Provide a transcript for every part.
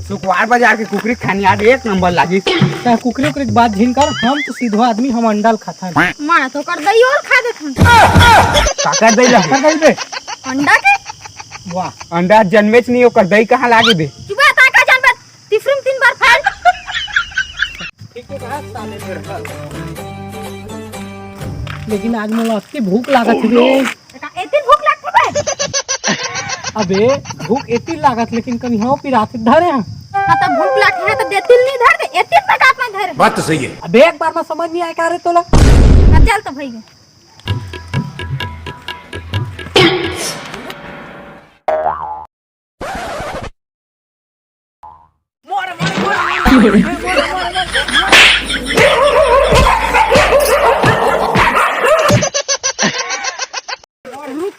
सुखवार बाजार के कुकरी खानी आज एक नंबर लागी। कुकरी उकरी बात झीन कर, हम तो सीधा आदमी, हम अंडा खाता है। मां तो कर दई और खा देत हन। काका दई ला कर दई दे अंडा के वाह अंडा जन्मेच नहीं ओकर दई कहां लागे दे चुबा ताका जानबे तिफरिम 3 बार फाड़। ठीक है कहा साले मेरे। लेकिन आज मोला अति भूख लागत है। एती भूख लागत बे। अबे भूख एती लागत, लेकिन कहीं हो पिरात धरे हैं। हां तो भूख लागे है तो देतिल नहीं धर दे, एती तक आप में धर। बात तो सही है। अबे एक बार में समझ नहीं आया का रे तोला। चल तो भई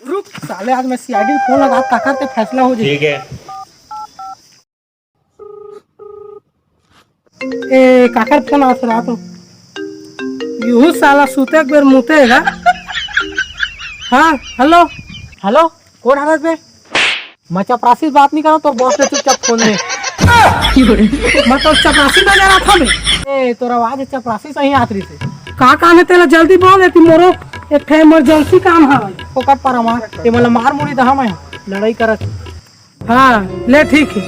रुक साले, आज मैं सीआईडी फोन लगा ताकर ते फैसला हो जाए। ठीक है। ए काकर फोन आ रहा तो यू साला सूते एक बेर मुतेगा। हाँ हेलो हेलो, कौन हालत बे? मैं चपरासी बात नहीं कर रहा, तो बॉस ने चुपचाप फोन में मैं तो चपरासी में जा रहा था मैं। ए तोरा आवाज चपरासी सही आतरी से का काम है तेरा, जल्दी बोल रे। मोरो एक इमरजेंसी काम है ओकर पर हमार ये मतलब मार मुड़ी दहा मैं लड़ाई करत। हाँ ले ठीक है।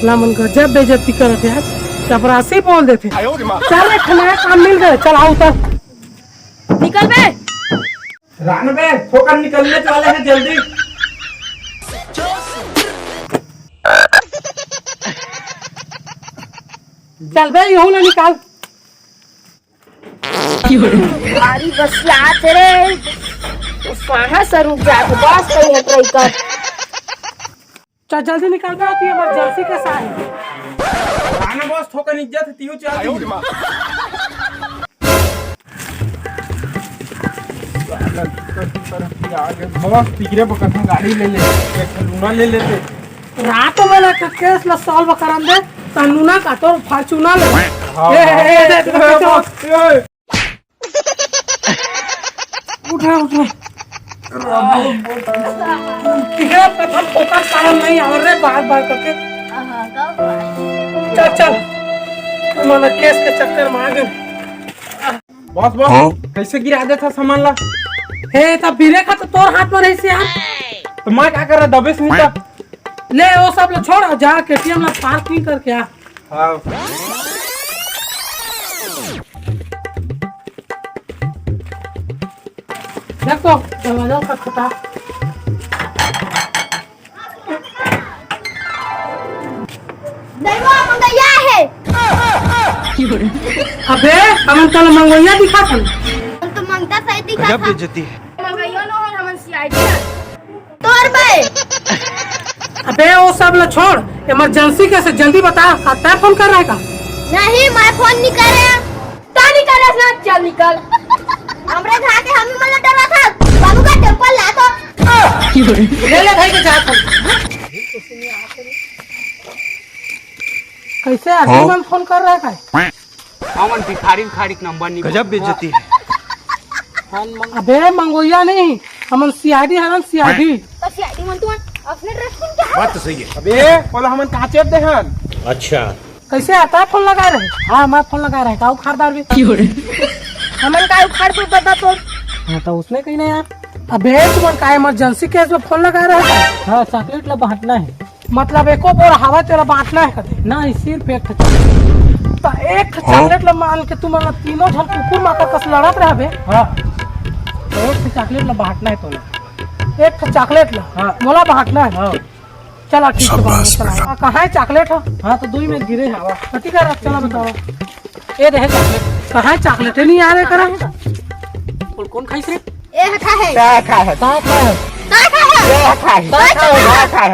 ला मन का जब बेइज्जती करत है, चपरासी बोल देते। चल एक नया काम मिल गए, चल आओ उतर। निकल बे। रान बे ठोकर निकलने वाले हैं जल्दी। चल बे यहू ना निकाल। भारी बसिया तेरे कहां से रुक जा तो बस कहीं ट्राई कर। चल जल्दी निकाल बे, आती इमरजेंसी के साथ है। रान बॉस ठोकर इज्जत तियो चल बॉस तिगरे पकड़ गाड़ी ले ले एक लूना ले लेते। रात में ना केस ला सॉल्व करन दे, तनुना का तो फॉर्च्यूनर ले। उठा उठा तिगरे पर फोकस कारण नहीं आ रहे बार बार करके। चल चल तुमने केस के चक्कर में आ गए। बॉस बॉस कैसे गिरा दे था सामान ला। हे तब बिरे का तो तोर हाथ में रही से यार। तो मैं क्या कर रहा दबे से नहीं था। ले वो सब लो छोड़, जा केटीएम ला पार्किंग करके आ। हाँ देखो दरवाजा का खुटा। दैवा मंगैया है। अबे हम कल मंगोइया दिखा था। हम तो मंगता सही दिखा था। बेइज्जती है। मंगैया न हो हमन सीआईडी तोर बे। अबे वो सब ला छोड़, इमरजेंसी कैसे जल्दी बता। आता फोन कर रहा है का? नहीं मैं फोन नहीं कर रहा। ता निकल ना, चल निकल। हमरे घर के हम मन डरवा था बाबू का टेम्पल ला तो ले ले भाई के जा था। कैसे आदमी फोन कर रहा है? हमन भिखारी भिखारी नंबर नहीं गजब बेइज्जती है। अबे मंगोइया नहीं, हम सीआईडी हरन सीआईडी। तो सीआईडी मन तू अपने ड्रेस पहन के बात तो सही है। अबे बोला हमन कहां चेप दे हन। अच्छा कैसे आता है फोन लगा रहे? हाँ मैं फोन लगा रहा है, काऊ खारदार भी हमन का उखाड़ को बता तो। हाँ तो उसने कही ना यार। अबे तुम का इमरजेंसी केस में फोन लगा रहा है? हाँ चॉकलेट ला बांटना है, मतलब एको बोर हवा तेरा बांटना है कदे ना, सिर्फ एक तो एक चॉकलेट ला मान के तुम तीनों झल कुकुर माता कस लड़त रहे बे। हाँ तो एक चॉकलेट ला बांटना है तोला, एक चॉकलेट ला। हाँ मोला बांटना है। हाँ चला ठीक है। कहाँ है चॉकलेट? हाँ तो 2 में गिरे हवा। ठीक है चला बताओ ये रहे चॉकलेट। कहाँ चॉकलेट नहीं आ रहे करा कौन खाई से? ए हटा है क्या खा है का है का है क्या खा है क्या खा है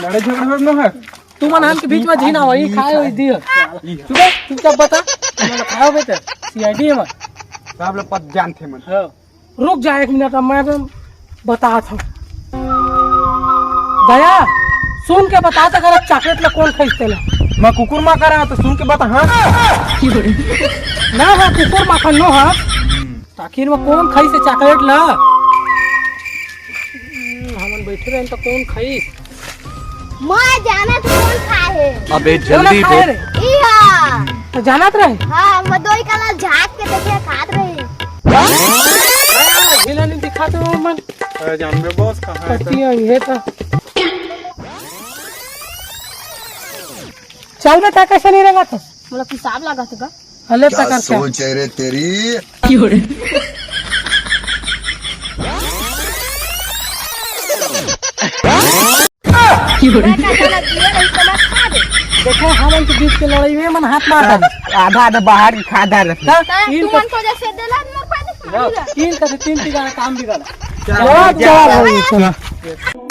लड़े झगड़े में है। तू मन हम के बीच में झीना वही खाए वही दियो। चुप चुपचाप बता मैंने खाओ बेटे सीआईडी में सब लोग पत जानते मन। रुक जा 1 मिनट, मैं बता था। दया सुन के बता तो कर चॉकलेट ला कौन खरीदते ला। मैं कुकुर माँ कर रहा तो सुन के बता। हाँ ना हाँ कुकुर माखन नो हाँ आखिर में कौन खाई से चॉकलेट ला हमन बैठे रहे तो कौन खाई मैं जाना तो कौन खाए है अबे कौन जल्दी खाए बोल। रे इहा तो जानत रहे हां मैं दोई कला झाक के देखे खात रही हिला नहीं दिखाते हो मन अरे जानबे बॉस कहाँ है करती है ये तो चल बेटा कैसे नहीं रहेगा तो मतलब हिसाब लगा था हले तक क्या कर सोच है रे तेरी देखो हम के बीच के लड़ाई में मन हाथ मार आधा आधा बाहर खा दर तू मन को जैसे देला मोर पास तीन का तीन गाना काम भी करा चल, जवाब जवाब